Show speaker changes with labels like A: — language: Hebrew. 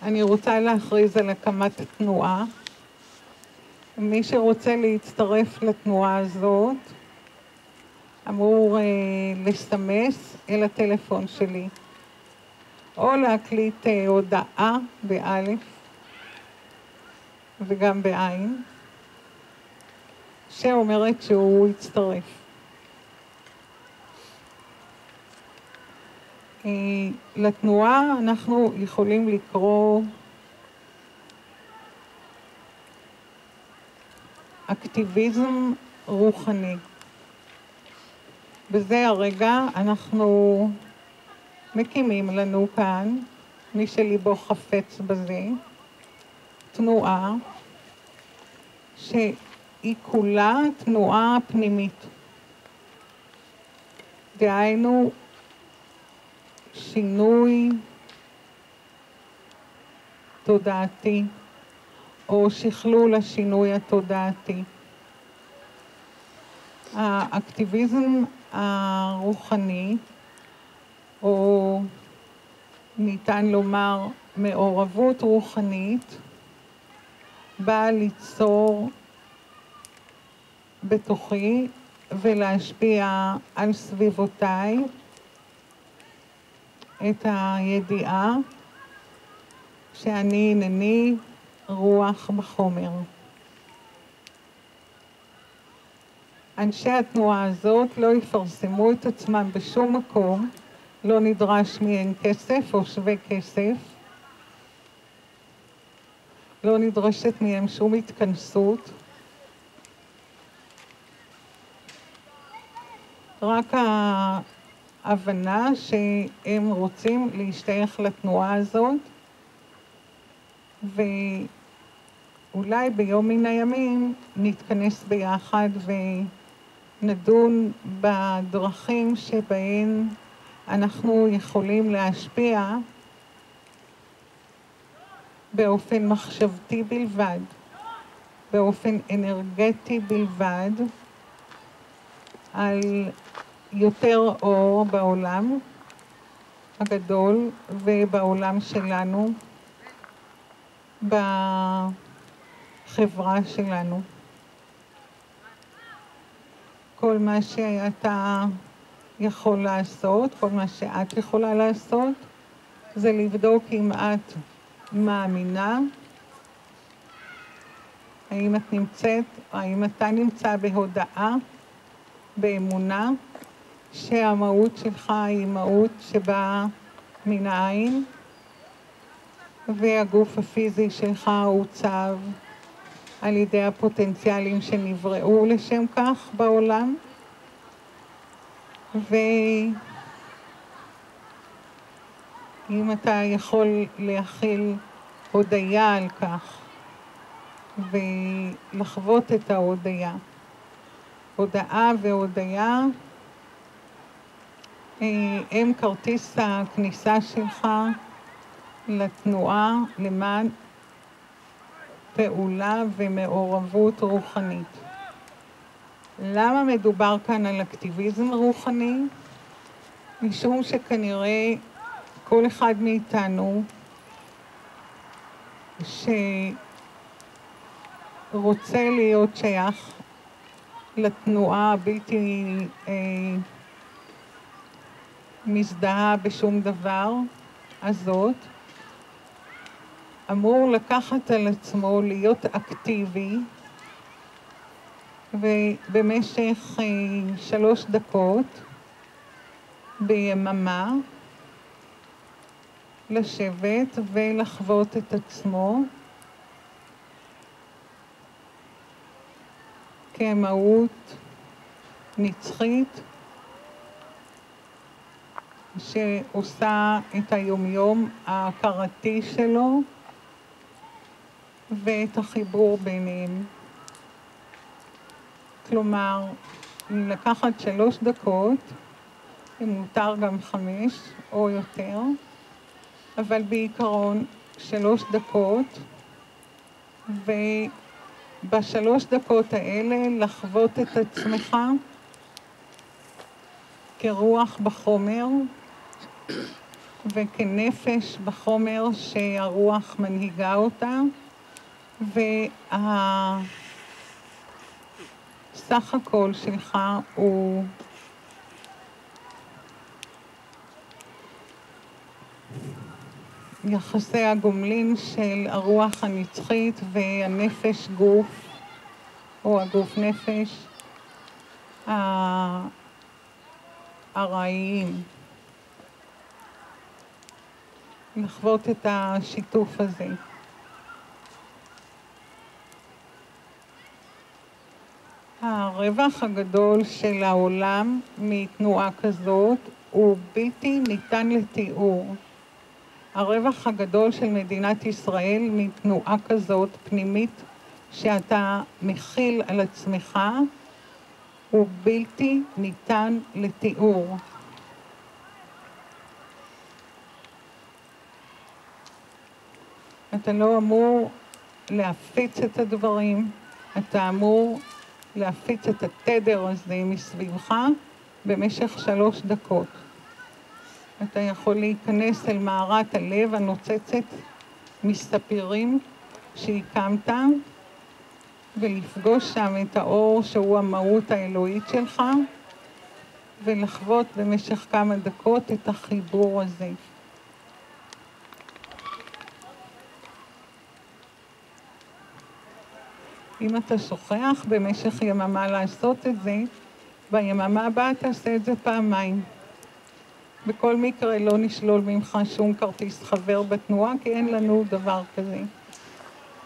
A: אני רוצה להכריז על הקמת תנועה. מי שרוצה להצטרף לתנועה הזאת, אמור לסמס אל הטלפון שלי, או להקליט הודעה באלף וגם בעין, שאומרת שהוא יצטרף. לתנועה אנחנו יכולים לקרוא אקטיביזם רוחני. בזה הרגע אנחנו מקימים לנו כאן, מי שליבו חפץ בזה, תנועה שהיא כולה תנועה פנימית. דהיינו שינוי תודעתי או שכלול השינוי התודעתי. האקטיביזם הרוחני, או ניתן לומר מעורבות רוחנית, באה ליצור בתוכי ולהשפיע על סביבותיי את הידיעה שאני אינני רוח בחומר. אנשי התנועה הזאת לא יפרסמו את עצמם בשום מקום, לא נדרש מהם כסף או שווה כסף, לא נדרשת מהם שום התכנסות, רק ההבנה שהם רוצים להשתייך לתנועה הזאת, ואולי ביום מן הימים נתכנס ביחד ונדון בדרכים שבהן אנחנו יכולים להשפיע באופן מחשבתי בלבד, באופן אנרגטי בלבד, על יותר אור בעולם הגדול ובעולם שלנו, בחברה שלנו. כל מה שאתה יכול לעשות, כל מה שאת יכולה לעשות, זה לבדוק אם את מאמינה, האם את נמצאת, האם אתה נמצא בהודעה, באמונה, שהמהות שלך היא מהות שבאה מן העין, והגוף הפיזי שלך עוצב על ידי הפוטנציאלים שנבראו לשם כך בעולם, ואם אתה יכול להכיל הודיה על כך ולחוות את ההודיה. הודעה והודיה הם כרטיס הכניסה שלך לתנועה למען פעולה ומעורבות רוחנית. למה מדובר כאן על אקטיביזם רוחני? משום שכנראה כל אחד מאיתנו שרוצה להיות שייך לתנועה הבלתי מזדהה בשום דבר הזאת, אמור לקחת על עצמו להיות אקטיבי, ובמשך 3 דקות ביממה לשבת ולחוות את עצמו כמהות נצחית שעושה את היומיום ההכרתי שלו ואת החיבור ביניהם. כלומר, לקחת 3 דקות, מותר גם 5 או יותר, אבל בעיקרון 3 דקות, וב3 דקות האלה לחוות את עצמך כרוח בחומר, וכנפש בחומר שהרוח מנהיגה אותה, סך הכל שלך הוא יחסי הגומלין של הרוח הנצחית והנפש גוף, או הגוף נפש, הרעיים. לחוות את השיתוף הזה. הרווח הגדול של העולם מתנועה כזאת הוא בלתי ניתן לתיאור. הרווח הגדול של מדינת ישראל מתנועה כזאת פנימית שאתה מכיל על עצמך הוא בלתי ניתן לתיאור. אתה לא אמור להפיץ את הדברים, אתה אמור להפיץ את התדר הזה מסביבך במשך 3 דקות. אתה יכול להיכנס אל מערת הלב הנוצצת מסתפירים שהקמת ולפגוש שם את האור שהוא המהות האלוהית שלך ולחוות במשך כמה דקות את החיבור הזה. אם אתה שוכח במשך יממה לעשות את זה, ביממה הבאה תעשה את זה פעמיים. בכל מקרה לא נשלול ממך שום כרטיס חבר בתנועה, כי אין לנו דבר כזה.